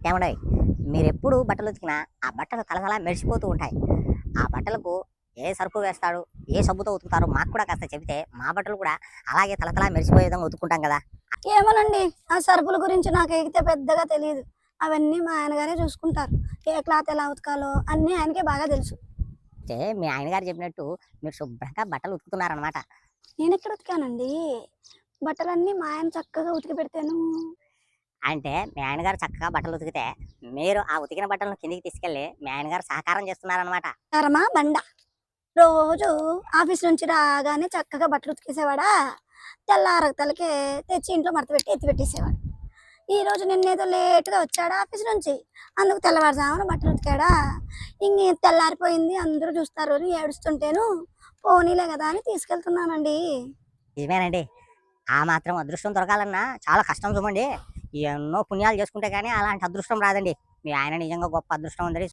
ఏమండోయ్, మీరెప్పుడు బట్టలు ఉతికినా ఆ బట్టలు తళతళ మెరిసిపోతూ ఉంటాయి. ఆ బట్టలకు ఏ సరుపు వేస్తాడు, ఏ సబ్బుతో ఉతుకుతారో మాకు కూడా కాస్త చెబితే మా బట్టలు కూడా అలాగే తళతళ మెరిసిపోయే విధంగా ఉతుక్కుంటాం కదా! ఏమోనండి. ఆ సరుకుల గురించి నాకైతే పెద్దగా తెలీదు. అవన్నీ మా ఆయనగారే చూసుకుంటారు. ఏ క్లాత్ ఎలా ఉతకాలో అన్నీ ఆయనకే బాగా తెలుసు. అంటే మీ ఆయన గారు చెప్పినట్టు మీరు శుభ్రంగా బట్టలు ఉతుకుతున్నారనమాట. నేనెక్కడ ఉతికానండి. బట్టలన్నీ మా ఆయన చక్కగా ఉతికి పెడితేను. అంటే మీ ఆయన గారు చక్కగా బట్టలు ఉతికితే మీరు ఆ ఉతికిన బట్టలను కిందికి తీసుకెళ్ళి మీ ఆయన గారు సహకారం చేస్తున్నారనమాట. కర్మ బండ. రోజు ఆఫీస్ నుంచి రాగానే చక్కగా బట్టలు ఉతికేసేవాడా. తెల్లారగతలకే తెచ్చి ఇంట్లో మడతపెట్టి ఎత్తి పెట్టేసేవాడు. ఈరోజు నిన్నేదో లేట్‌గా వచ్చాడా ఆఫీస్ నుంచి. అందుకు తెల్లవారుజామున బట్టలు ఉతికాడా. ఇంగ తెల్లారిపోయింది అందరూ చూస్తారు అని ఏడుస్తుంటేను, పోనీలే గదా అని తీసుకెళ్తున్నానండి. నిజమేనండి. ఆ మాత్రం అదృష్టం దొరకాలన్నా చాలా కష్టం సుమండి. ఎన్నో పుణ్యాలు చేసుకుంటే గానీ అలాంటి అదృష్టం రాదండి. మీ ఆయన నిజంగా గొప్ప అదృష్టం ఉందని